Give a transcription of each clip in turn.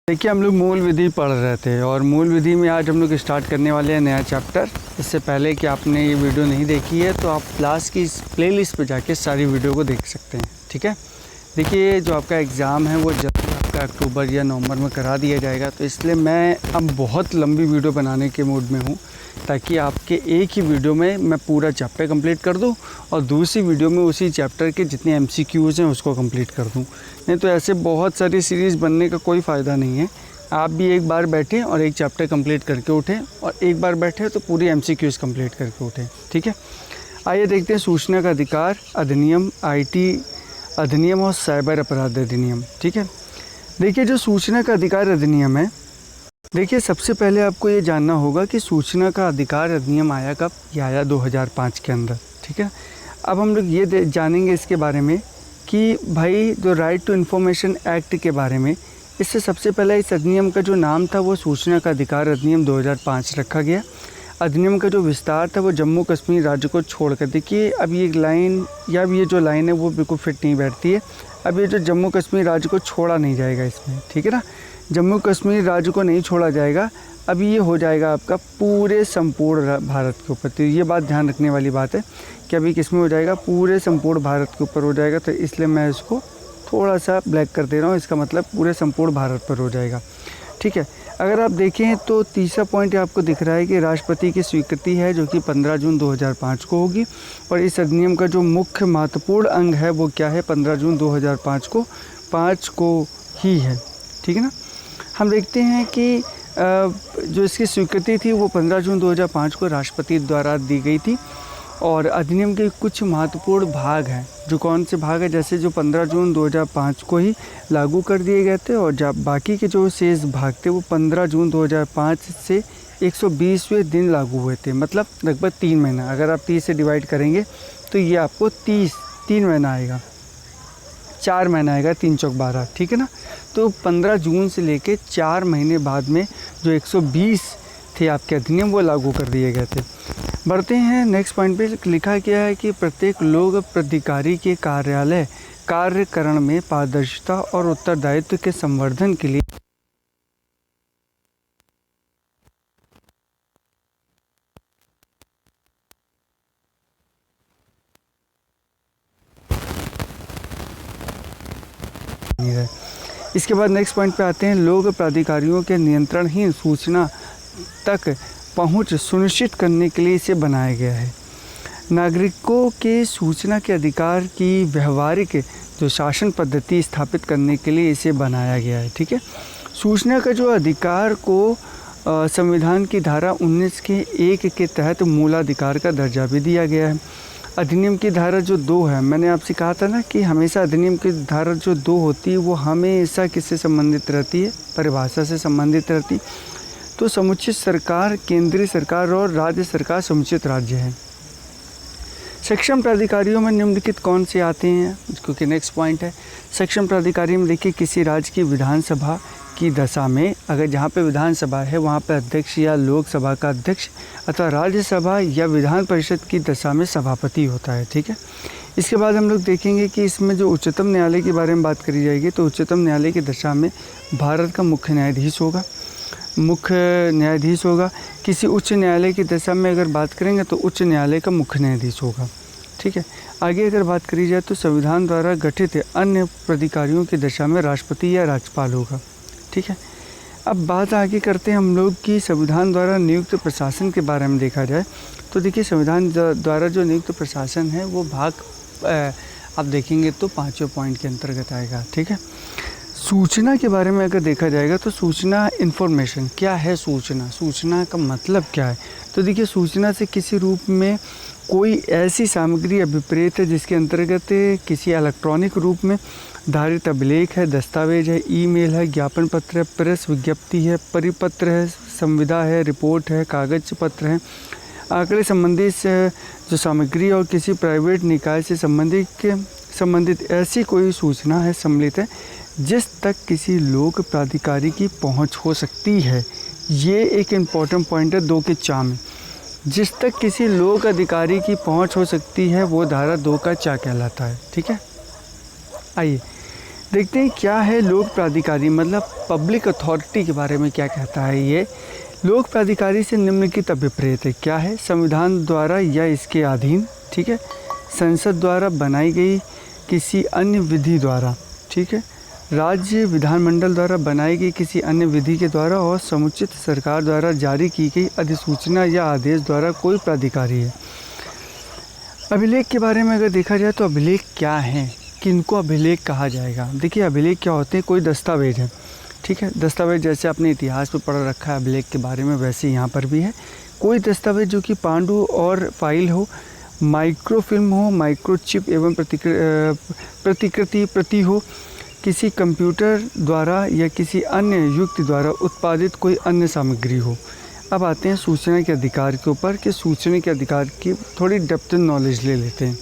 देखिए हम लोग मूल विधि पढ़ रहे थे और मूल विधि में आज हम लोग स्टार्ट करने वाले हैं नया चैप्टर। इससे पहले कि आपने ये वीडियो नहीं देखी है तो आप क्लास की इस प्लेलिस्ट पे जाके सारी वीडियो को देख सकते हैं। ठीक है, देखिए जो आपका एग्ज़ाम है वो जल्दी आपका अक्टूबर या नवंबर में करा दिया जाएगा, तो इसलिए मैं अब बहुत लंबी वीडियो बनाने के मूड में हूँ ताकि आपके एक ही वीडियो में मैं पूरा चैप्टर कंप्लीट कर दूं और दूसरी वीडियो में उसी चैप्टर के जितने एमसीक्यूज़ हैं उसको कंप्लीट कर दूं। नहीं तो ऐसे बहुत सारी सीरीज़ बनने का कोई फ़ायदा नहीं है। आप भी एक बार बैठें और एक चैप्टर कंप्लीट करके उठें और एक बार बैठे तो पूरी एमसीक्यूज़ कंप्लीट करके उठें। ठीक है, आइए देखते हैं सूचना का अधिकार अधिनियम, आईटी अधिनियम और साइबर अपराध अधिनियम। ठीक है, देखिए जो सूचना का अधिकार अधिनियम है, देखिए सबसे पहले आपको ये जानना होगा कि सूचना का अधिकार अधिनियम आया कब। ये आया 2005 के अंदर। ठीक है, अब हम लोग ये जानेंगे इसके बारे में कि भाई जो राइट टू इन्फॉर्मेशन एक्ट के बारे में, इससे सबसे पहले इस अधिनियम का जो नाम था वो सूचना का अधिकार अधिनियम 2005 रखा गया। अधिनियम का जो विस्तार था वो जम्मू कश्मीर राज्य को छोड़कर, देखिए अब ये लाइन या अब ये जो लाइन है वो बिल्कुल फिट नहीं बैठती है। अब ये जो जम्मू कश्मीर राज्य को छोड़ा नहीं जाएगा इसमें, ठीक है ना, जम्मू कश्मीर राज्य को नहीं छोड़ा जाएगा। अभी ये हो जाएगा आपका पूरे संपूर्ण भारत के ऊपर। तो ये बात ध्यान रखने वाली बात है कि अभी किस में हो जाएगा, पूरे संपूर्ण भारत के ऊपर हो जाएगा। तो इसलिए मैं इसको थोड़ा सा ब्लैक कर दे रहा हूँ, इसका मतलब पूरे संपूर्ण भारत पर हो जाएगा। ठीक है, अगर आप देखें तो तीसरा पॉइंट आपको दिख रहा है कि राष्ट्रपति की स्वीकृति है जो कि 15 जून 2005 को होगी। और इस अधिनियम का जो मुख्य महत्वपूर्ण अंग है वो क्या है, 15 जून 2005 को 5 को ही है। ठीक है ना, हम देखते हैं कि जो इसकी स्वीकृति थी वो 15 जून 2005 को राष्ट्रपति द्वारा दी गई थी। और अधिनियम के कुछ महत्वपूर्ण भाग हैं, जो कौन से भाग है, जैसे जो 15 जून 2005 को ही लागू कर दिए गए थे और जब बाकी के जो शेष भाग थे वो 15 जून 2005 से 120वें दिन लागू हुए थे, मतलब लगभग 3 महीना। अगर आप 30 से डिवाइड करेंगे तो ये आपको 3 महीना आएगा, 4 महीना आएगा, 3 चौक 12। ठीक है ना, तो 15 जून से लेके 4 महीने बाद में जो 120 थे आपके अधिनियम वो लागू कर दिए गए थे। बढ़ते हैं नेक्स्ट पॉइंट पे। लिखा गया है कि प्रत्येक लोक प्राधिकारी के कार्यालय कार्यकरण में पारदर्शिता और उत्तरदायित्व के संवर्धन के लिए इसके बाद नेक्स्ट पॉइंट पे आते हैं। लोक प्राधिकारियों के नियंत्रणहीन सूचना तक पहुंच सुनिश्चित करने के लिए इसे बनाया गया है। नागरिकों के सूचना के अधिकार की व्यवहारिक जो शासन पद्धति स्थापित करने के लिए इसे बनाया गया है। ठीक है, सूचना का जो अधिकार को संविधान की धारा 19 के 1 के तहत मूलाधिकार का दर्जा भी दिया गया है। अधिनियम की धारा जो 2 है, मैंने आपसे कहा था ना कि हमेशा अधिनियम की धारा जो 2 होती है वो हमेशा किससे संबंधित रहती है, परिभाषा से संबंधित रहती है। तो समुचित सरकार केंद्रीय सरकार और राज्य सरकार समुचित राज्य है। सक्षम प्राधिकारियों में निम्नलिखित कौन से आते हैं, क्योंकि नेक्स्ट पॉइंट है। सक्षम प्राधिकारी में देखिए किसी राज्य की विधानसभा की दशा में, अगर जहाँ पे विधानसभा है वहाँ पे अध्यक्ष या लोकसभा का अध्यक्ष अथवा राज्यसभा या विधान परिषद की दशा में सभापति होता है। ठीक है, इसके बाद हम लोग देखेंगे कि इसमें जो उच्चतम न्यायालय के बारे में बात करी जाएगी, तो उच्चतम न्यायालय की दशा में भारत का मुख्य न्यायाधीश होगा। किसी उच्च न्यायालय की दशा में अगर बात करेंगे तो उच्च न्यायालय का मुख्य न्यायाधीश होगा। ठीक है, आगे अगर बात करी जाए तो संविधान द्वारा गठित अन्य प्राधिकारियों की दशा में राष्ट्रपति या राज्यपाल होगा। ठीक है, अब बात आगे करते हैं हम लोग कि संविधान द्वारा नियुक्त प्रशासन के बारे में देखा जाए तो देखिए संविधान द्वारा जो नियुक्त प्रशासन है वो भाग आप देखेंगे तो 5वें पॉइंट के अंतर्गत आएगा। ठीक है, सूचना के बारे में अगर देखा जाएगा तो सूचना इन्फॉर्मेशन क्या है, सूचना का मतलब क्या है। तो देखिए सूचना से किसी रूप में कोई ऐसी सामग्री अभिप्रेत है जिसके अंतर्गत किसी इलेक्ट्रॉनिक रूप में धारित अभिलेख है, दस्तावेज है, ईमेल है, ज्ञापन पत्र है, प्रेस विज्ञप्ति है, परिपत्र है, संविदा है, रिपोर्ट है, कागज पत्र है, आंकड़े संबंधित जो सामग्री और किसी प्राइवेट निकाय से संबंधित ऐसी कोई सूचना है सम्मिलित है जिस तक किसी लोक प्राधिकारी की पहुंच हो सकती है। ये एक इम्पॉर्टेंट पॉइंट है 2 के 4 में, जिस तक किसी लोक अधिकारी की पहुंच हो सकती है वो धारा 2 का 4 कहलाता है। ठीक है, आइए देखते हैं क्या है लोक प्राधिकारी, मतलब पब्लिक अथॉरिटी के बारे में क्या कहता है ये। लोक प्राधिकारी से निम्नलिखित अभिप्रेत है, क्या है, संविधान द्वारा या इसके अधीन, ठीक है, संसद द्वारा बनाई गई किसी अन्य विधि द्वारा, ठीक है, राज्य विधानमंडल द्वारा बनाई गई किसी अन्य विधि के द्वारा और समुचित सरकार द्वारा जारी की गई अधिसूचना या आदेश द्वारा कोई प्राधिकारी है। अभिलेख के बारे में अगर देखा जाए तो अभिलेख क्या है, किनको अभिलेख कहा जाएगा। देखिए अभिलेख क्या होते हैं, कोई दस्तावेज है, ठीक है, दस्तावेज जैसे आपने इतिहास में पढ़ रखा है अभिलेख के बारे में, वैसे यहाँ पर भी है। कोई दस्तावेज जो कि पांडु और फाइल हो, माइक्रोफिल्म हो, माइक्रोचिप एवं प्रतिकृति प्रति हो, किसी कंप्यूटर द्वारा या किसी अन्य युक्ति द्वारा उत्पादित कोई अन्य सामग्री हो। अब आते हैं सूचना के अधिकार के ऊपर कि सूचना के अधिकार की थोड़ी डेप्थ नॉलेज ले लेते हैं।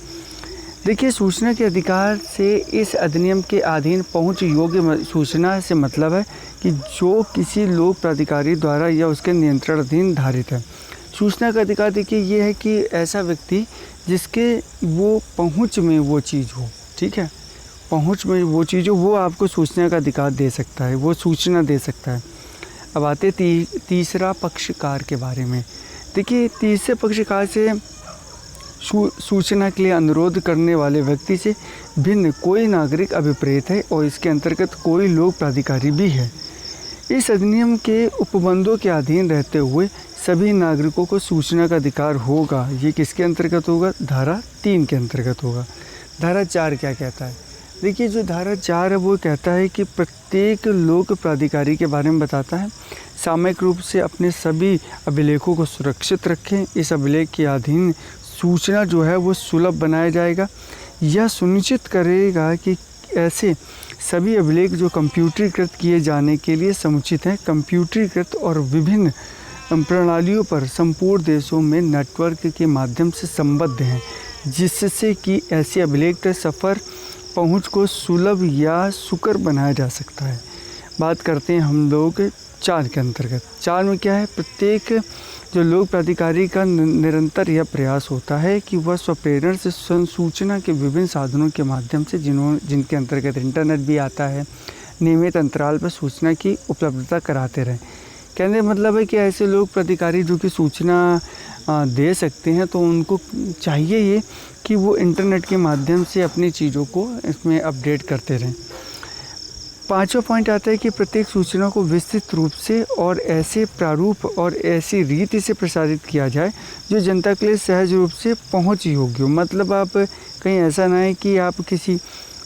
देखिए सूचना के अधिकार से इस अधिनियम के अधीन पहुंच योग्य सूचना से मतलब है कि जो किसी लोक प्राधिकारी द्वारा या उसके नियंत्रण अधीन धारित है। सूचना का अधिकार देखिए ये है कि ऐसा व्यक्ति जिसके वो पहुंच में वो चीज़ हो, ठीक है, पहुंच में वो चीज़ हो, वो आपको सूचना का अधिकार दे सकता है, वो सूचना दे सकता है। अब आते तीसरा पक्षकार के बारे में। देखिए तीसरे पक्षकार से सूचना के लिए अनुरोध करने वाले व्यक्ति से भिन्न कोई नागरिक अभिप्रेत है और इसके अंतर्गत कोई लोक प्राधिकारी भी है। इस अधिनियम के उपबंधों के अधीन रहते हुए सभी नागरिकों को सूचना का अधिकार होगा। ये किसके अंतर्गत होगा, धारा 3 के अंतर्गत होगा। धारा 4 क्या कहता है, देखिए जो धारा 4 है वो कहता है कि प्रत्येक लोक प्राधिकारी के बारे में बताता है, सामयिक रूप से अपने सभी अभिलेखों को सुरक्षित रखें। इस अभिलेख के अधीन सूचना जो है वो सुलभ बनाया जाएगा। यह सुनिश्चित करेगा कि ऐसे सभी अभिलेख जो कंप्यूटरीकृत किए जाने के लिए समुचित हैं, कंप्यूटरीकृत और विभिन्न प्रणालियों पर संपूर्ण देशों में नेटवर्क के माध्यम से संबद्ध हैं, जिससे कि ऐसे अभिलेख के सफ़र पहुंच को सुलभ या सुकर बनाया जा सकता है। बात करते हैं हम लोग 4 के अंतर्गत। 4 में क्या है, प्रत्येक जो लोक प्राधिकारी का निरंतर यह प्रयास होता है कि वह स्वप्रेरण से सूचना के विभिन्न साधनों के माध्यम से जिनके अंतर्गत इंटरनेट भी आता है, नियमित अंतराल पर सूचना की उपलब्धता कराते रहें। कहने का मतलब है कि ऐसे लोक प्राधिकारी जो कि सूचना दे सकते हैं तो उनको चाहिए ये कि वो इंटरनेट के माध्यम से अपनी चीज़ों को इसमें अपडेट करते रहें। 5वां पॉइंट आता है कि प्रत्येक सूचना को विस्तृत रूप से और ऐसे प्रारूप और ऐसी रीति से प्रसारित किया जाए जो जनता के लिए सहज रूप से पहुंच योग्य हो। मतलब आप कहीं ऐसा ना है कि आप किसी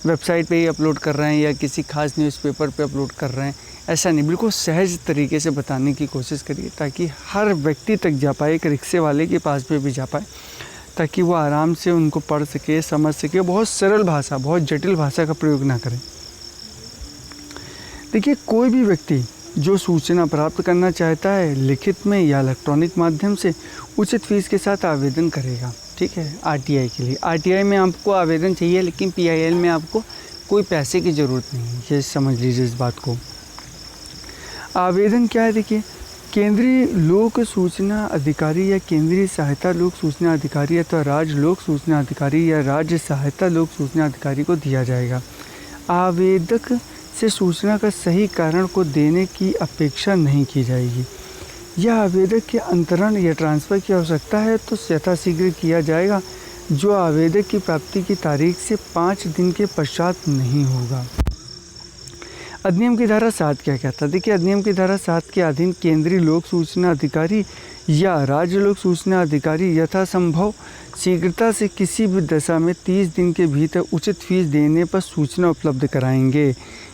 वेबसाइट पे ही अपलोड कर रहे हैं या किसी खास न्यूज़पेपर पे अपलोड कर रहे हैं, ऐसा नहीं, बिल्कुल सहज तरीके से बताने की कोशिश करिए ताकि हर व्यक्ति तक जा पाए, एक रिक्शे वाले के पास पे भी जा पाए, ताकि वो आराम से उनको पढ़ सके, समझ सके। बहुत सरल भाषा, बहुत जटिल भाषा का प्रयोग ना करें। देखिए कोई भी व्यक्ति जो सूचना प्राप्त करना चाहता है लिखित में या इलेक्ट्रॉनिक माध्यम से उचित फीस के साथ आवेदन करेगा, ठीक है। आरटीआई के लिए, आरटीआई में आपको आवेदन चाहिए, लेकिन पीआईएल में आपको कोई पैसे की ज़रूरत नहीं है, ये समझ लीजिए इस बात को। आवेदन क्या है, देखिए केंद्रीय लोक सूचना अधिकारी या केंद्रीय सहायता लोक सूचना अधिकारी अथवा राज्य लोक सूचना अधिकारी या राज्य सहायता लोक सूचना अधिकारी को दिया जाएगा। आवेदक से सूचना का सही कारण को देने की अपेक्षा नहीं की जाएगी। यह आवेदक के अंतरण या ट्रांसफ़र की आवश्यकता है तो यथाशीघ्र किया जाएगा, जो आवेदक की प्राप्ति की तारीख से 5 दिन के पश्चात नहीं होगा। अधिनियम की धारा 7 क्या कहता है, देखिए अधिनियम की धारा 7 के अधीन केंद्रीय लोक सूचना अधिकारी या राज्य लोक सूचना अधिकारी यथासंभव शीघ्रता से किसी भी दशा में 30 दिन के भीतर उचित फीस देने पर सूचना उपलब्ध कराएंगे।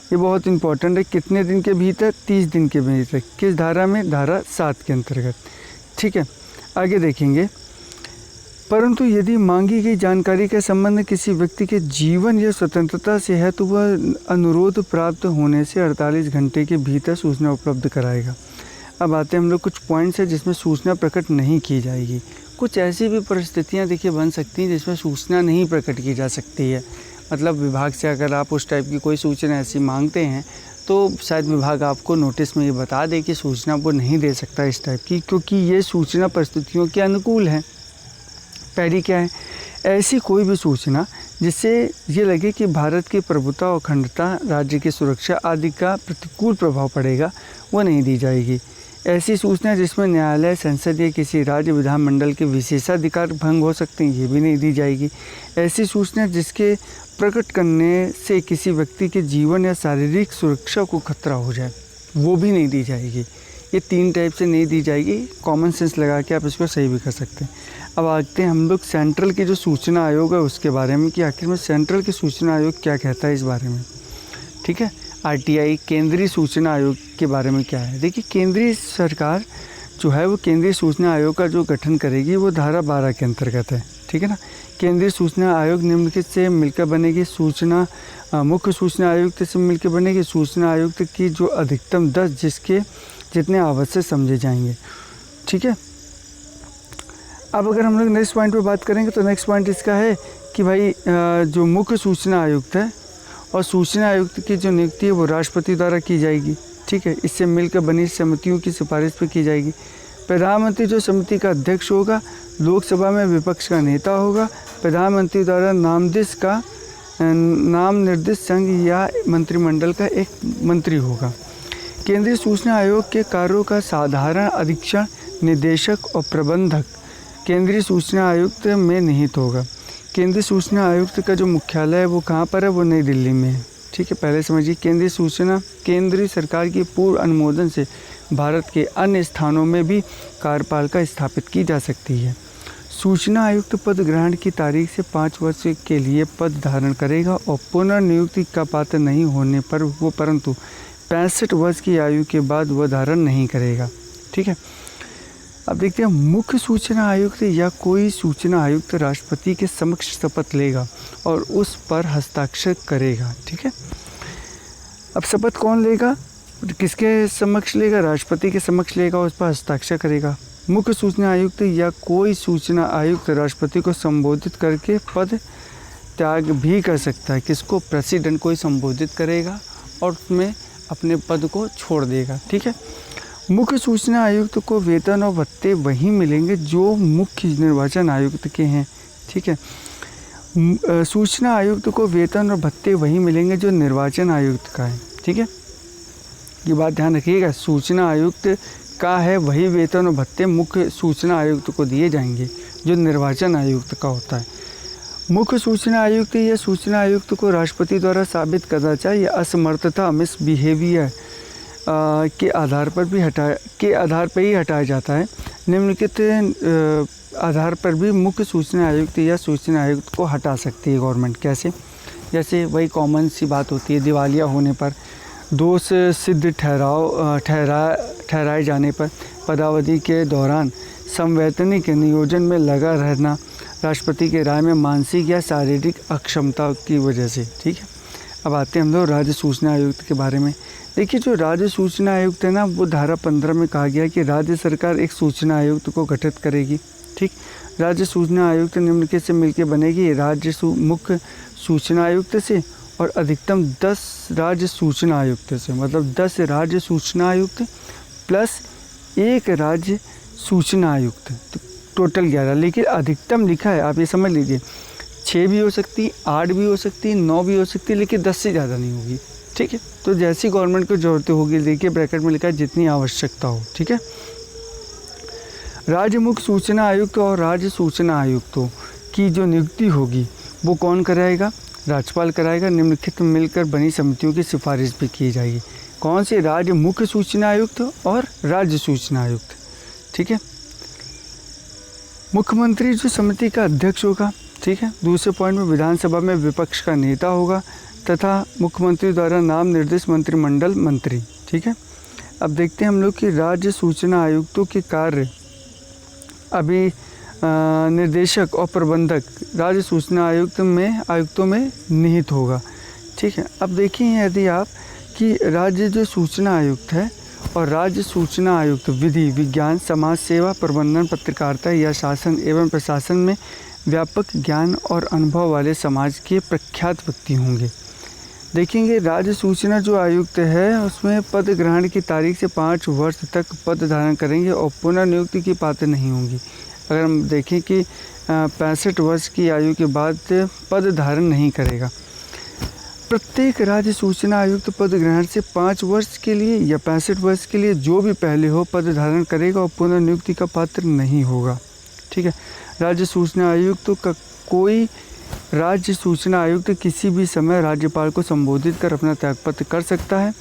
ये बहुत इंपॉर्टेंट है, कितने दिन के भीतर, 30 दिन के भीतर। किस धारा में, धारा 7 के अंतर्गत, ठीक है। आगे देखेंगे, परंतु यदि मांगी गई जानकारी का संबंध किसी व्यक्ति के जीवन या स्वतंत्रता से है तो वह अनुरोध प्राप्त होने से 48 घंटे के भीतर सूचना उपलब्ध कराएगा। अब आते हैं हम लोग कुछ पॉइंट्स हैं जिसमें सूचना प्रकट नहीं की जाएगी। कुछ ऐसी भी परिस्थितियां देखिए बन सकती हैं जिसमें सूचना नहीं प्रकट की जा सकती है। मतलब विभाग से अगर आप उस टाइप की कोई सूचना ऐसी मांगते हैं तो शायद विभाग आपको नोटिस में ये बता दे कि सूचना वो नहीं दे सकता इस टाइप की, क्योंकि ये सूचना परिस्थितियों के अनुकूल है। पहली क्या है, ऐसी कोई भी सूचना जिससे ये लगे कि भारत की प्रभुता और अखंडता, राज्य की सुरक्षा आदि का प्रतिकूल प्रभाव पड़ेगा, वो नहीं दी जाएगी। ऐसी सूचना जिसमें न्यायालय, संसद या किसी राज्य विधानमंडल के विशेषाधिकार भंग हो सकते हैं, ये भी नहीं दी जाएगी। ऐसी सूचना जिसके प्रकट करने से किसी व्यक्ति के जीवन या शारीरिक सुरक्षा को खतरा हो जाए, वो भी नहीं दी जाएगी। ये 3 टाइप से नहीं दी जाएगी। कॉमन सेंस लगा के आप इसको सही भी कर सकते हैं। अब आते हैं हम लोग सेंट्रल के जो सूचना आयोग है उसके बारे में, कि आखिर में सेंट्रल के सूचना आयोग क्या कहता है इस बारे में। ठीक है, RTI केंद्रीय सूचना आयोग के बारे में क्या है। देखिए, केंद्रीय सरकार जो है वो केंद्रीय सूचना आयोग का जो गठन करेगी वो धारा 12 के अंतर्गत है। ठीक है ना। केंद्रीय सूचना आयोग निम्नलिखित से मिलकर बनेगी। मुख्य सूचना आयुक्त से मिलकर बनेगी। सूचना आयुक्त की जो अधिकतम 10 जितने आवश्यक समझे जाएंगे। ठीक है। अब अगर हम लोग नेक्स्ट पॉइंट पे बात करेंगे तो नेक्स्ट पॉइंट इसका है कि भाई जो मुख्य सूचना आयुक्त है और सूचना आयुक्त की जो नियुक्ति है वो राष्ट्रपति द्वारा की जाएगी। ठीक है, इससे मिलकर बनी समितियों की सिफारिश पर की जाएगी। प्रधानमंत्री जो समिति का अध्यक्ष होगा, लोकसभा में विपक्ष का नेता होगा। प्रधानमंत्री द्वारा नाम निर्दिष्ट संघ या मंत्रिमंडल का एक मंत्री होगा। केंद्रीय सूचना आयोग के कार्यों का साधारण अधीक्षण, निदेशक और प्रबंधक केंद्रीय सूचना आयुक्त में निहित होगा। केंद्रीय सूचना आयुक्त का जो मुख्यालय है वो कहाँ पर है, वो नई दिल्ली में है। ठीक है, पहले समझिए। केंद्रीय सरकार की पूर्व अनुमोदन से भारत के अन्य स्थानों में भी कार्यपालिका स्थापित की जा सकती है। सूचना आयुक्त पद ग्रहण की तारीख से 5 वर्ष के लिए पद धारण करेगा और पुनर्नियुक्ति का पात्र नहीं होने पर वो परंतु 65 वर्ष की आयु के बाद वह धारण नहीं करेगा। ठीक है। अब देखते हैं, मुख्य सूचना आयुक्त या कोई सूचना आयुक्त राष्ट्रपति के समक्ष शपथ लेगा और उस पर हस्ताक्षर करेगा। ठीक है। अब शपथ कौन लेगा, किसके समक्ष लेगा? राष्ट्रपति के समक्ष लेगा, उस पर हस्ताक्षर करेगा। मुख्य सूचना आयुक्त या कोई सूचना आयुक्त राष्ट्रपति को संबोधित करके पद त्याग भी कर सकता है। किसको? प्रेसिडेंट को ही संबोधित करेगा और उसमें अपने पद को छोड़ देगा। ठीक है। मुख्य सूचना आयुक्त को वेतन और भत्ते वही मिलेंगे जो मुख्य निर्वाचन आयुक्त के हैं। ठीक है। सूचना आयुक्त को वेतन और भत्ते वही मिलेंगे जो निर्वाचन आयुक्त का है। ठीक है, ये बात ध्यान रखिएगा। सूचना आयुक्त का है वही वेतन और भत्ते मुख्य सूचना आयुक्त को दिए जाएंगे जो निर्वाचन आयुक्त का होता है। मुख्य सूचना आयुक्त या सूचना आयुक्त को राष्ट्रपति द्वारा साबित करना चाहिए असमर्थता, मिसबिहेवियर के आधार पर ही हटाया जाता है। निम्नलिखित आधार पर भी मुख्य सूचना आयुक्त या सूचना आयुक्त को हटा सकती है गवर्नमेंट। कैसे? जैसे वही कॉमन सी बात होती है, दिवालिया होने पर, दोष सिद्ध ठहराए जाने पर, पदावधि के दौरान संवैधानिक नियोजन में लगा रहना, राष्ट्रपति के राय में मानसिक या शारीरिक अक्षमता की वजह से। ठीक है। अब आते हैं हम लोग राज्य सूचना आयुक्त के बारे में। देखिए, जो राज्य सूचना आयुक्त है ना, वो धारा 15 में कहा गया कि राज्य सरकार एक सूचना आयुक्त को गठित करेगी। ठीक। राज्य सूचना आयुक्त निम्नलिखित से मिलकर बनेगी। मुख्य सूचना आयुक्त से और अधिकतम 10 राज्य सूचना आयुक्त से, मतलब 10 राज्य सूचना आयुक्त प्लस 1 राज्य सूचना आयुक्त, तो टोटल 11। लेकिन अधिकतम लिखा है, आप ये समझ लीजिए, 6 भी हो सकती, 8 भी हो सकती, 9 भी हो सकती, लेकिन 10 से ज़्यादा नहीं होगी। ठीक है। तो जैसी गवर्नमेंट को ज़रूरत होगी, देखिए ब्रैकेट में लिखा है जितनी आवश्यकता हो। ठीक है। राज्य मुख्य सूचना आयुक्त और राज्य सूचना आयुक्तों की जो नियुक्ति होगी वो कौन कराएगा? राज्यपाल कराएगा। निम्नलिखित मिलकर बनी समितियों की सिफारिश भी की जाएगी। कौन से? राज्य मुख्य सूचना आयुक्त और राज्य सूचना आयुक्त। ठीक है। मुख्यमंत्री जो समिति का अध्यक्ष होगा। ठीक है। दूसरे पॉइंट में विधानसभा में विपक्ष का नेता होगा तथा मुख्यमंत्री द्वारा नाम निर्दिष्ट मंत्रिमंडल मंत्री। ठीक है। अब देखते हैं हम लोग कि राज्य सूचना आयुक्तों के कार्य अभी निर्देशक और प्रबंधक राज्य सूचना आयुक्तों में निहित होगा। ठीक है। अब देखिए, यदि आप कि राज्य जो सूचना आयुक्त है और राज्य सूचना आयुक्त विधि, विज्ञान, समाज सेवा, प्रबंधन, पत्रकारिता या शासन एवं प्रशासन में व्यापक ज्ञान और अनुभव वाले समाज के प्रख्यात व्यक्ति होंगे। देखेंगे, राज्य सूचना जो आयुक्त है उसमें पद ग्रहण की तारीख से 5 वर्ष तक पद धारण करेंगे और पुनर्नियुक्ति की पात्र नहीं होंगी। अगर हम देखें कि 65 वर्ष की आयु के बाद पद धारण नहीं करेगा। प्रत्येक राज्य सूचना आयुक्त पद ग्रहण से 5 वर्ष के लिए या 65 वर्ष के लिए जो भी पहले हो पद धारण करेगा और पुनर्नियुक्ति का पात्र नहीं होगा। ठीक है। राज्य सूचना आयुक्त का कोई राज्य सूचना आयुक्त किसी भी समय राज्यपाल को संबोधित कर अपना त्यागपत्र कर सकता है।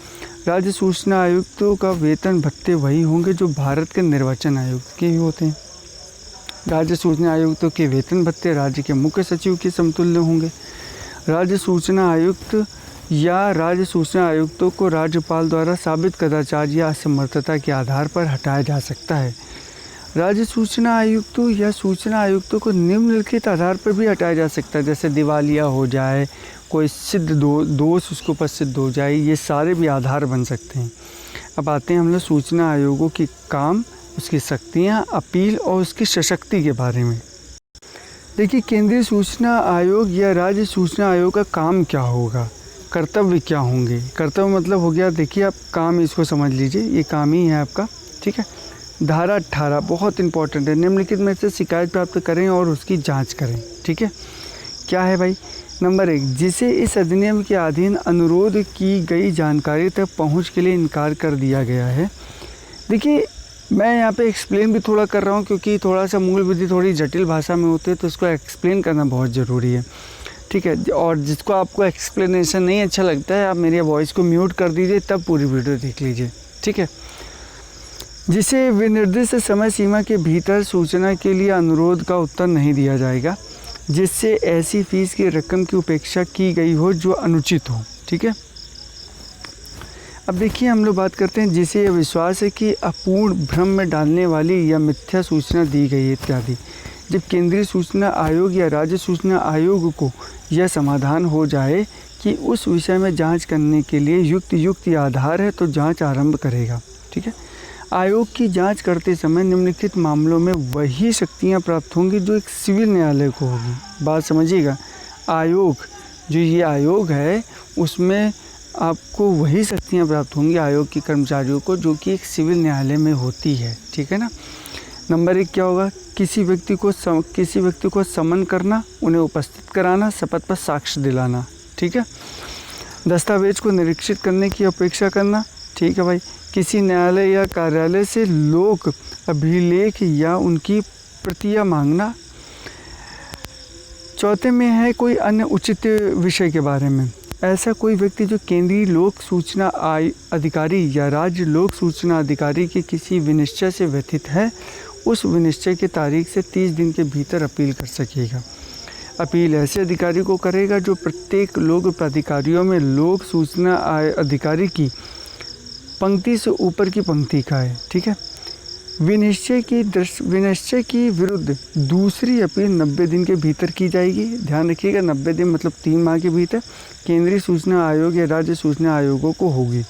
राज्य सूचना आयुक्तों का वेतन भत्ते वही होंगे जो भारत के निर्वाचन आयुक्त के ही होते हैं। राज्य सूचना आयुक्तों के वेतन भत्ते राज्य के मुख्य सचिव के समतुल्य होंगे। राज्य सूचना आयुक्त या राज्य सूचना आयुक्तों को राज्यपाल द्वारा साबित कदाचार या असमर्थता के आधार पर हटाया जा सकता है। राज्य सूचना आयुक्तों या सूचना आयुक्तों को निम्नलिखित आधार पर भी हटाया जा सकता है, जैसे दिवालिया हो जाए, कोई सिद्ध दोष उसके ऊपर सिद्ध हो जाए, ये सारे भी आधार बन सकते हैं। अब आते हैं हम लोग सूचना आयोगों की काम, उसकी शक्तियाँ, अपील और उसकी सशक्ति के बारे में। देखिए, केंद्रीय सूचना आयोग या राज्य सूचना आयोग का काम क्या होगा, कर्तव्य क्या होंगे। कर्तव्य मतलब हो गया, देखिए आप काम इसको समझ लीजिए, ये काम ही है आपका। ठीक है। धारा 18 बहुत इंपॉर्टेंट है। निम्नलिखित में से शिकायत प्राप्त करें और उसकी जांच करें। ठीक है। क्या है भाई? नंबर 1, जिसे इस अधिनियम के अधीन अनुरोध की गई जानकारी तक पहुंच के लिए इनकार कर दिया गया है। देखिए, मैं यहाँ पे एक्सप्लेन भी थोड़ा कर रहा हूँ क्योंकि थोड़ा सा मूल विधि थोड़ी जटिल भाषा में होती है, तो इसको एक्सप्लेन करना बहुत ज़रूरी है। ठीक है। और जिसको आपको एक्सप्लेनेशन नहीं अच्छा लगता है, आप मेरी वॉइस को म्यूट कर दीजिए, तब पूरी वीडियो देख लीजिए। ठीक है। जिसे विनिर्दिष्ट समय सीमा के भीतर सूचना के लिए अनुरोध का उत्तर नहीं दिया जाएगा, जिससे ऐसी फीस की रकम की उपेक्षा की गई हो जो अनुचित हो। ठीक है। अब देखिए, हम लोग बात करते हैं जिसे यह विश्वास है कि अपूर्ण भ्रम में डालने वाली या मिथ्या सूचना दी गई इत्यादि। जब केंद्रीय सूचना आयोग या राज्य सूचना आयोग को यह समाधान हो जाए कि उस विषय में जांच करने के लिए युक्त आधार है, तो जांच आरंभ करेगा। ठीक है। आयोग की जांच करते समय निम्नलिखित मामलों में वही शक्तियां प्राप्त होंगी जो एक सिविल न्यायालय को होगी। बात समझिएगा, आयोग जो ये आयोग है उसमें आपको वही शक्तियां प्राप्त होंगी आयोग के कर्मचारियों को जो कि एक सिविल न्यायालय में होती है। ठीक है ना। नंबर 1 क्या होगा? किसी व्यक्ति को समन करना, उन्हें उपस्थित कराना, शपथ पर साक्ष्य दिलाना। ठीक है। दस्तावेज को निरीक्षित करने की अपेक्षा करना। ठीक है भाई। किसी न्यायालय या कार्यालय से लोक अभिलेख या उनकी प्रतियां मांगना। चौथे में है कोई अन्य उचित विषय के बारे में। ऐसा कोई व्यक्ति जो केंद्रीय लोक सूचना अधिकारी या राज्य लोक सूचना अधिकारी के किसी विनिश्चय से व्यथित है, उस विनिश्चय की तारीख से 30 दिन के भीतर अपील कर सकेगा। अपील ऐसे अधिकारी को करेगा जो प्रत्येक लोक प्राधिकारियों में लोक सूचना अधिकारी की पंक्ति से ऊपर की पंक्ति का है। ठीक है। विनिश्चय की विरुद्ध दूसरी अपील 90 दिन के भीतर की जाएगी। ध्यान रखिएगा, 90 दिन मतलब 3 माह के भीतर केंद्रीय सूचना आयोग या राज्य सूचना आयोगों को होगी।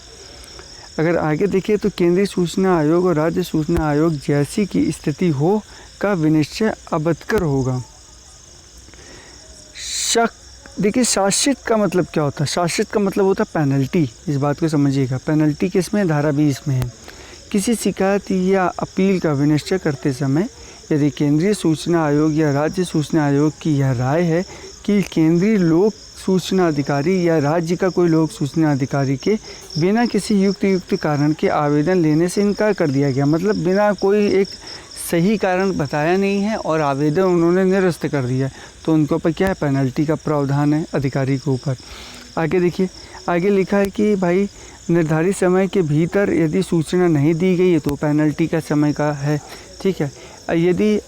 अगर आगे देखिए तो केंद्रीय सूचना आयोग और राज्य सूचना आयोग जैसी की स्थिति हो का विनिश्चय अबतकर होगा। देखिए, शासित का मतलब क्या होता है? शासित का मतलब होता है पेनल्टी। इस बात को समझिएगा। पेनल्टी किसमें? धारा 20 में है। किसी शिकायत या अपील का विनिश्चय करते समय यदि केंद्रीय सूचना आयोग या राज्य सूचना आयोग की यह राय है कि केंद्रीय लोक सूचना अधिकारी या राज्य का कोई लोक सूचना अधिकारी के बिना किसी युक्त कारण के आवेदन लेने से इनकार कर दिया गया, मतलब बिना कोई एक सही कारण बताया नहीं है और आवेदन उन्होंने निरस्त कर दिया, तो उनके ऊपर क्या है? पेनल्टी का प्रावधान है अधिकारी के ऊपर। आगे देखिए, आगे लिखा है कि भाई निर्धारित समय के भीतर यदि सूचना नहीं दी गई है तो पेनल्टी का समय का है। ठीक है। यदि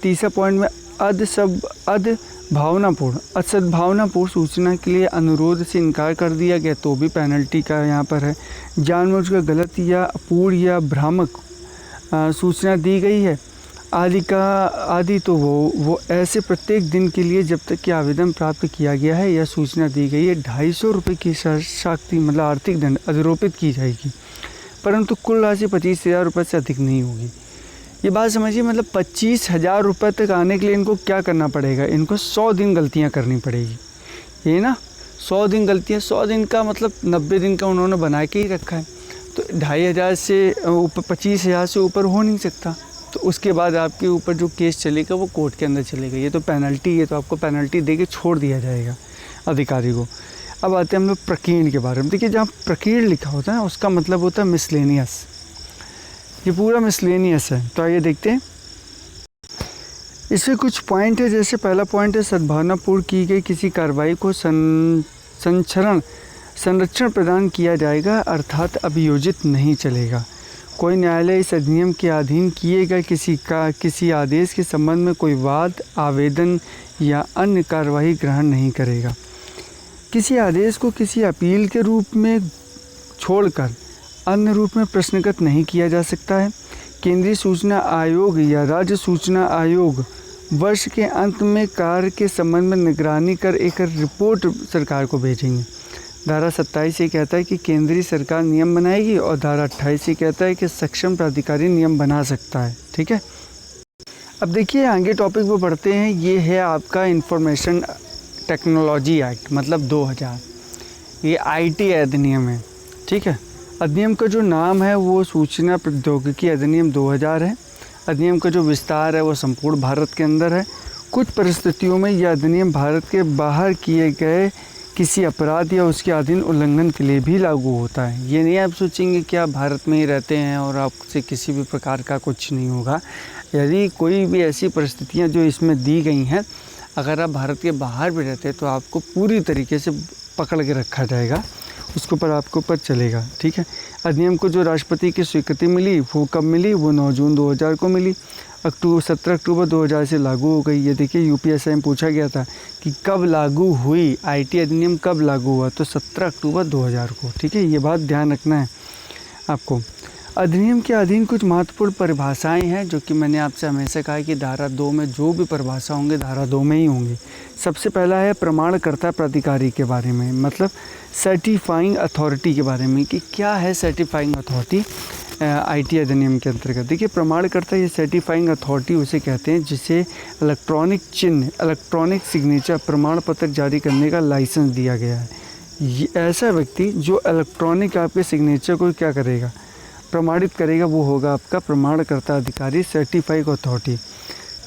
तीसरा पॉइंट में असद्भावनापूर्ण सूचना के लिए अनुरोध से इनकार कर दिया गया तो भी पेनल्टी का यहाँ पर है। जानबूझकर गलत या अपूर्ण या भ्रामक सूचना दी गई है आदि तो वो ऐसे प्रत्येक दिन के लिए जब तक कि आवेदन प्राप्त किया गया है या सूचना दी गई है 250 रुपये की सख्ती मतलब आर्थिक दंड अधिरोपित की जाएगी, परंतु कुल राशि 25,000 रुपये से अधिक नहीं होगी। ये बात समझिए, मतलब 25,000 रुपये तक आने के लिए इनको क्या करना पड़ेगा? इनको 100 दिन गलतियाँ करनी पड़ेगी। ये ना 100 दिन गलतियाँ, 100 दिन का मतलब 90 दिन का उन्होंने बना के ही रखा है, तो 2,500 से ऊपर 25,000 से ऊपर हो नहीं सकता। तो उसके बाद आपके ऊपर जो केस चलेगा वो कोर्ट के अंदर चलेगा। ये तो पेनल्टी है, तो आपको पेनल्टी दे के छोड़ दिया जाएगा अधिकारी को। अब आते हैं हम लोग प्रकीर्ण के बारे में। देखिए जहाँ प्रकीर्ण लिखा होता है उसका मतलब होता है मिसलेनियस, ये पूरा मिसलेनियस है। तो आइए देखते हैं इसमें कुछ पॉइंट है। जैसे पहला पॉइंट है सद्भावनापूर्ण की गई किसी कार्रवाई को संरक्षण प्रदान किया जाएगा, अर्थात अभियोजित नहीं चलेगा। कोई न्यायालय इस अधिनियम के अधीन किए गए किसी आदेश के संबंध में कोई वाद, आवेदन या अन्य कार्रवाई ग्रहण नहीं करेगा। किसी आदेश को किसी अपील के रूप में छोड़कर अन्य रूप में प्रश्नगत नहीं किया जा सकता है। केंद्रीय सूचना आयोग या राज्य सूचना आयोग वर्ष के अंत में कार्य के संबंध में निगरानी कर एक रिपोर्ट सरकार को भेजेंगे। धारा 27 ये कहता है कि केंद्रीय सरकार नियम बनाएगी, और धारा 28 ये कहता है कि सक्षम प्राधिकारी नियम बना सकता है। ठीक है, अब देखिए आगे टॉपिक पर बढ़ते हैं। ये है आपका इंफॉर्मेशन टेक्नोलॉजी एक्ट, मतलब 2000। ये IT अधिनियम है। ठीक है, अधिनियम का जो नाम है वो सूचना प्रौद्योगिकी अधिनियम 2000 है। अधिनियम का जो विस्तार है वो संपूर्ण भारत के अंदर है। कुछ परिस्थितियों में यह अधिनियम भारत के बाहर किए गए किसी अपराध या उसके अधीन उल्लंघन के लिए भी लागू होता है। ये नहीं आप सोचेंगे कि आप भारत में ही रहते हैं और आपसे किसी भी प्रकार का कुछ नहीं होगा। यदि कोई भी ऐसी परिस्थितियाँ जो इसमें दी गई हैं, अगर आप भारत के बाहर भी रहते हैं तो आपको पूरी तरीके से पकड़ के रखा जाएगा, उसके ऊपर आपके ऊपर चलेगा। ठीक है, अधिनियम को जो राष्ट्रपति की स्वीकृति मिली वो कब मिली? वो 9 जून 2000 को मिली। 17 अक्टूबर 2000 से लागू हो गई। ये देखिए UPSC में पूछा गया था कि कब लागू हुई, IT अधिनियम कब लागू हुआ, तो 17 अक्टूबर 2000 को। ठीक है, ये बात ध्यान रखना है आपको। अधिनियम के अधीन कुछ महत्वपूर्ण परिभाषाएं हैं जो कि मैंने आपसे हमेशा कहा कि धारा 2 में जो भी परिभाषा होंगे धारा 2 में ही होंगी। सबसे पहला है प्रमाणकर्ता प्राधिकारी के बारे में, मतलब सर्टिफाइंग अथॉरिटी के बारे में कि क्या है सर्टिफाइंग अथॉरिटी IT अधिनियम के अंतर्गत। देखिए प्रमाणकर्ता, ये सर्टिफाइंग अथॉरिटी उसे कहते हैं जिसे इलेक्ट्रॉनिक चिन्ह, इलेक्ट्रॉनिक सिग्नेचर प्रमाण पत्र जारी करने का लाइसेंस दिया गया है। ये ऐसा व्यक्ति जो इलेक्ट्रॉनिक आपके सिग्नेचर को क्या करेगा, प्रमाणित करेगा, वो होगा आपका प्रमाणकर्ता अधिकारी, सर्टिफाइंग अथॉरिटी।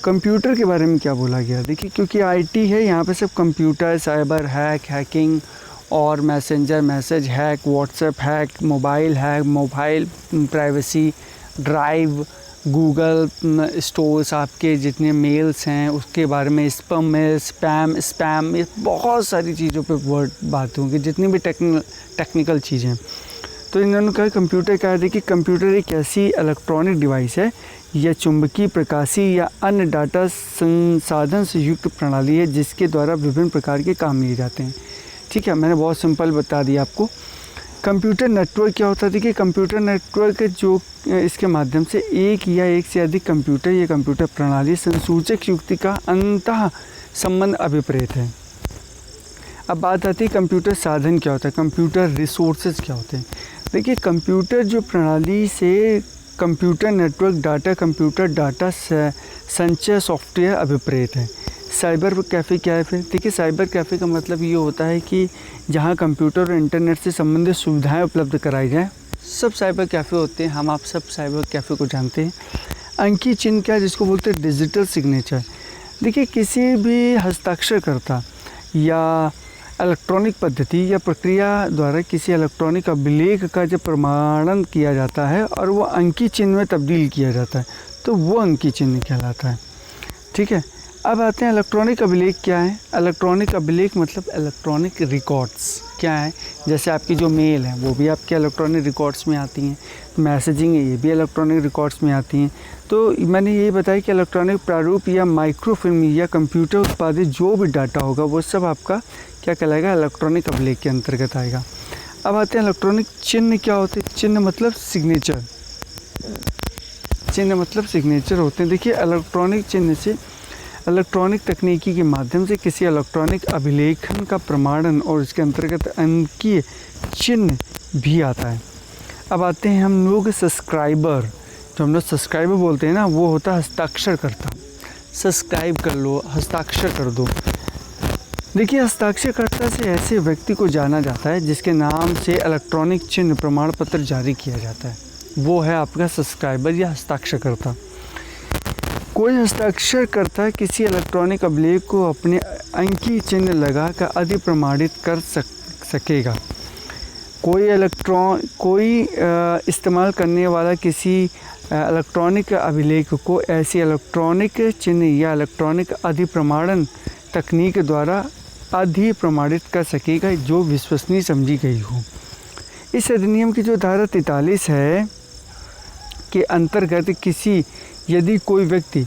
कंप्यूटर के बारे में क्या बोला गया? देखिए क्योंकि IT है, यहाँ पे सब कंप्यूटर, साइबर हैकिंग और messenger message hack, WhatsApp hack, mobile hack, mobile privacy, drive, Google stores, आपके जितने मेल्स हैं उसके बारे में, स्पैम, ये बहुत सारी चीज़ों पे वर्ड बात होंगी, जितनी भी टेक्निकल चीज़ें। तो इन्होंने कहा कंप्यूटर क्या है? देखिए कंप्यूटर एक ऐसी इलेक्ट्रॉनिक डिवाइस है या चुंबकीय, प्रकाशीय या अन्य डाटा संसाधन से युक्त प्रणाली है जिसके द्वारा विभिन्न प्रकार के काम लिए जाते हैं। ठीक है, मैंने बहुत सिंपल बता दिया आपको। कंप्यूटर नेटवर्क क्या होता है? देखिए कंप्यूटर नेटवर्क जो इसके माध्यम से एक या एक से अधिक कंप्यूटर या कंप्यूटर प्रणाली संसूचक युक्ति का अंतः संबंध अभिप्रेत है। अब बात आती है कंप्यूटर साधन क्या होता है, कंप्यूटर रिसोर्सेज क्या होते हैं। देखिए कंप्यूटर जो प्रणाली से computer network data, computer data संचय सॉफ्टवेयर अभिप्रेत है। साइबर कैफ़े क्या है फिर? देखिए साइबर कैफ़े का मतलब ये होता है कि जहाँ कंप्यूटर और इंटरनेट से संबंधित सुविधाएं उपलब्ध कराई जाएँ, सब साइबर कैफ़े होते हैं। हम आप सब साइबर कैफ़े को जानते हैं। अंकीय चिन्ह क्या है? जिसको बोलते हैं डिजिटल सिग्नेचर। देखिए किसी भी हस्ताक्षरकर्ता या इलेक्ट्रॉनिक पद्धति या प्रक्रिया द्वारा किसी इलेक्ट्रॉनिक अभिलेख का जब प्रमाणन किया जाता है और वो अंकीय चिन्ह में तब्दील किया जाता है तो वो अंकीय चिन्ह कहलाता है। ठीक है, अब आते हैं इलेक्ट्रॉनिक अभिलेख क्या है। इलेक्ट्रॉनिक अभिलेख मतलब इलेक्ट्रॉनिक रिकॉर्ड्स क्या है, जैसे आपकी जो मेल है वो भी आपके इलेक्ट्रॉनिक रिकॉर्ड्स में आती हैं, मैसेजिंग है ये भी इलेक्ट्रॉनिक रिकॉर्ड्स में आती हैं। तो मैंने ये बताया कि इलेक्ट्रॉनिक प्रारूप या माइक्रोफिल्म या कंप्यूटर उत्पादित जो भी डाटा होगा वो सब आपका क्या कहलाएगा, इलेक्ट्रॉनिक अभिलेख के अंतर्गत आएगा। अब आते हैं इलेक्ट्रॉनिक चिन्ह क्या होते हैं। चिन्ह मतलब सिग्नेचर, चिन्ह मतलब सिग्नेचर होते हैं। देखिए इलेक्ट्रॉनिक चिन्ह से इलेक्ट्रॉनिक तकनीकी के माध्यम से किसी इलेक्ट्रॉनिक अभिलेखन का प्रमाणन और इसके अंतर्गत अंकीय चिन्ह भी आता है। अब आते हैं हम लोग सब्सक्राइबर, जो हम लोग सब्सक्राइबर बोलते हैं ना, वो होता है हस्ताक्षर करता। सब्सक्राइब कर लो, हस्ताक्षर कर दो। देखिए हस्ताक्षरकर्ता से ऐसे व्यक्ति को जाना जाता है जिसके नाम से इलेक्ट्रॉनिक चिन्ह प्रमाण पत्र जारी किया जाता है, वो है आपका सब्सक्राइबर या हस्ताक्षरकर्ता। कोई हस्ताक्षरकर्ता किसी इलेक्ट्रॉनिक अभिलेख को अपने अंकीय चिन्ह लगाकर अधिप्रमाणित कर सकेगा। कोई इस्तेमाल करने वाला किसी इलेक्ट्रॉनिक अभिलेख को ऐसी इलेक्ट्रॉनिक चिन्ह या इलेक्ट्रॉनिक अधिप्रमाणन तकनीक द्वारा अधिप्रमाणित कर सकेगा जो विश्वसनीय समझी गई हो। इस अधिनियम की जो धारा 43 है के अंतर्गत यदि कोई व्यक्ति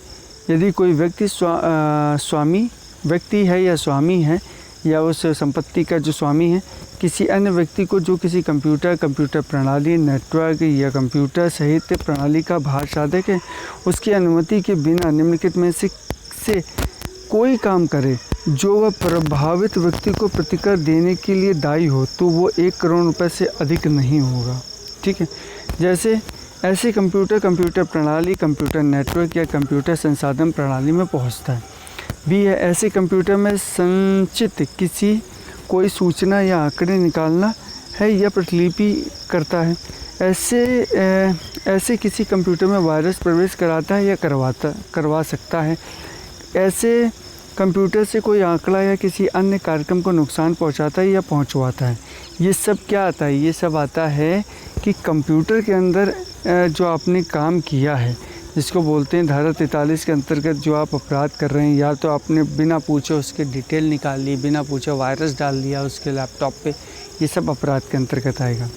स्वामी व्यक्ति है या स्वामी है या उस संपत्ति का जो स्वामी है, किसी अन्य व्यक्ति को जो किसी कंप्यूटर प्रणाली, नेटवर्क या कंप्यूटर सहित प्रणाली का भार साधक है, उसकी अनुमति के बिना निम्नलिखित में से कोई काम करे जो वह प्रभावित व्यक्ति को प्रतिकर देने के लिए दायी हो, तो वो 1 करोड़ रुपए से अधिक नहीं होगा। ठीक है। जैसे ऐसे कंप्यूटर प्रणाली, कंप्यूटर नेटवर्क या कंप्यूटर संसाधन प्रणाली में पहुंचता है भी है। ऐसे कंप्यूटर में संचित कोई सूचना या आंकड़े निकालना है या प्रतिलिपि करता है। ऐसे किसी कंप्यूटर में वायरस प्रवेश कराता है या करवा सकता है। ऐसे कंप्यूटर से कोई आंकड़ा या किसी अन्य कार्यक्रम को नुकसान पहुंचाता है या पहुंचवाता है। ये सब क्या आता है? ये सब आता है कि कंप्यूटर के अंदर जो आपने काम किया है, जिसको बोलते हैं धारा 43 के अंतर्गत जो आप अपराध कर रहे हैं, या तो आपने बिना पूछे उसके डिटेल निकाल ली, बिना पूछे वायरस डाल दिया उसके लैपटॉप पे, ये सब अपराध के अंतर्गत आएगा।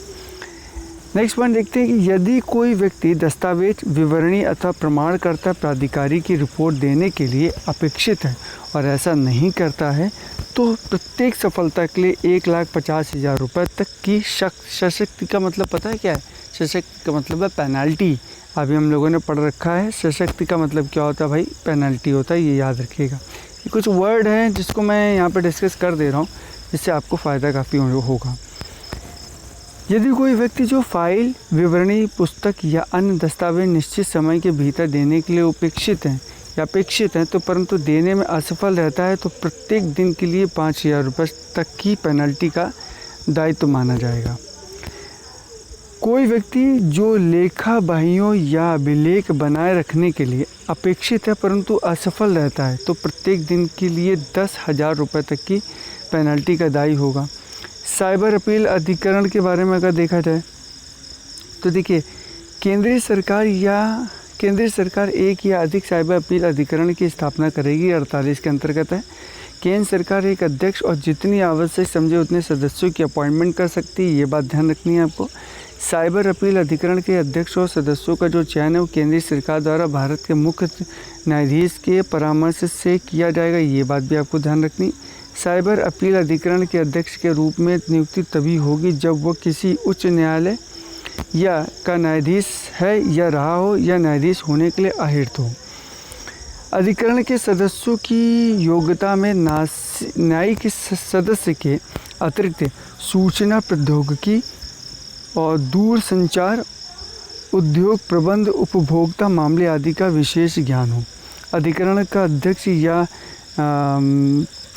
नेक्स्ट पॉइंट देखते हैं कि यदि कोई व्यक्ति दस्तावेज, विवरणी अथवा प्रमाणकर्ता प्राधिकारी की रिपोर्ट देने के लिए अपेक्षित है और ऐसा नहीं करता है, तो प्रत्येक सफलता के लिए 1,50,000 रुपये तक की सशक्ति का मतलब पता है क्या है? सशक्ति का मतलब है पेनल्टी। अभी हम लोगों ने पढ़ रखा है। सशक्ति का मतलब क्या होता है भाई? पेनल्टी होता है, ये याद रखिएगा। ये कुछ वर्ड हैं जिसको मैं यहाँ पर डिस्कस कर दे रहा हूँ, जिससे आपको फ़ायदा काफ़ी होगा। यदि कोई व्यक्ति जो फाइल, विवरणी, पुस्तक या अन्य दस्तावेज निश्चित समय के भीतर देने के लिए अपेक्षित हैं तो परंतु देने में असफल रहता है, तो प्रत्येक दिन के लिए 5,000 रुपये तक की पेनल्टी का दायित्व माना जाएगा। कोई व्यक्ति जो लेखा बहियों या अभिलेख बनाए रखने के लिए अपेक्षित है परंतु असफल रहता है, तो प्रत्येक दिन के लिए 10,000 रुपये तक की पेनल्टी का दायी होगा। साइबर अपील अधिकरण के बारे में अगर देखा जाए तो देखिए, केंद्रीय सरकार एक या अधिक साइबर अपील अधिकरण की स्थापना करेगी। 48 के अंतर्गत है। केंद्र सरकार एक अध्यक्ष और जितनी आवश्यक समझे उतने सदस्यों की अपॉइंटमेंट कर सकती है। ये बात ध्यान रखनी है आपको। साइबर अपील अधिकरण के अध्यक्ष और सदस्यों का जो चयन है वो केंद्रीय सरकार द्वारा भारत के मुख्य न्यायाधीश के परामर्श से किया जाएगा। ये बात भी आपको ध्यान रखनी। साइबर अपील अधिकरण के अध्यक्ष के रूप में नियुक्ति तभी होगी जब वह किसी उच्च न्यायालय या का न्यायाधीश है या रहा हो या न्यायाधीश होने के लिए अहिर्त हो। अधिकरण के सदस्यों की योग्यता में न्यायिक सदस्य के अतिरिक्त सूचना प्रौद्योगिकी और दूरसंचार, उद्योग प्रबंध, उपभोक्ता मामले आदि का विशेष ज्ञान हो। अधिकरण का अध्यक्ष या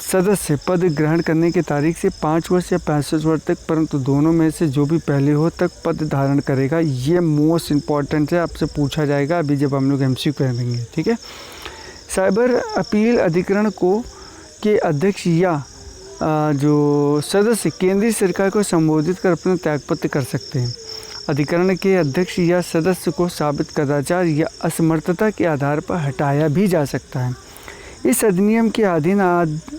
सदस्य पद ग्रहण करने की तारीख से 5 वर्ष या 65 वर्ष तक, परंतु दोनों में से जो भी पहले हो तक पद धारण करेगा। ये मोस्ट इम्पॉर्टेंट है, आपसे पूछा जाएगा अभी जब हम लोग MCQ करेंगे। ठीक है। साइबर अपील अधिकरण के अध्यक्ष या जो सदस्य केंद्रीय सरकार को संबोधित कर अपना त्यागपत्र कर सकते हैं। अधिकरण के अध्यक्ष या सदस्य को साबित कदाचार या असमर्थता के आधार पर हटाया भी जा सकता है। इस अधिनियम के अधीन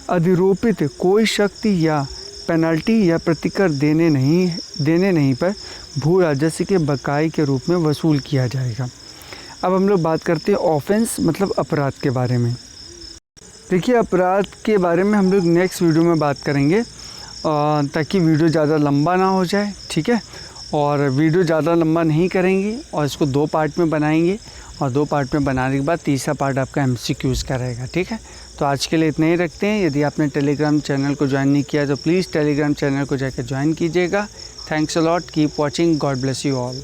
अधिरोपित कोई शक्ति या पेनल्टी या प्रतिकर देने नहीं पर भू राजस्व के बकाये के रूप में वसूल किया जाएगा। अब हम लोग बात करते हैं ऑफेंस मतलब अपराध के बारे में। देखिए, अपराध के बारे में हम लोग नेक्स्ट वीडियो में बात करेंगे ताकि वीडियो ज़्यादा लंबा ना हो जाए। ठीक है। और वीडियो ज़्यादा लंबा नहीं करेंगे और इसको 2 पार्ट में बनाएंगे और 2 पार्ट में बनाने के बाद तीसरा पार्ट आपका MCQs का रहेगा। ठीक है। तो आज के लिए इतना ही रखते हैं। यदि आपने टेलीग्राम चैनल को ज्वाइन नहीं किया तो प्लीज़ टेलीग्राम चैनल को जाकर ज्वाइन कीजिएगा। Thanks a lot. Keep watching. God bless you all.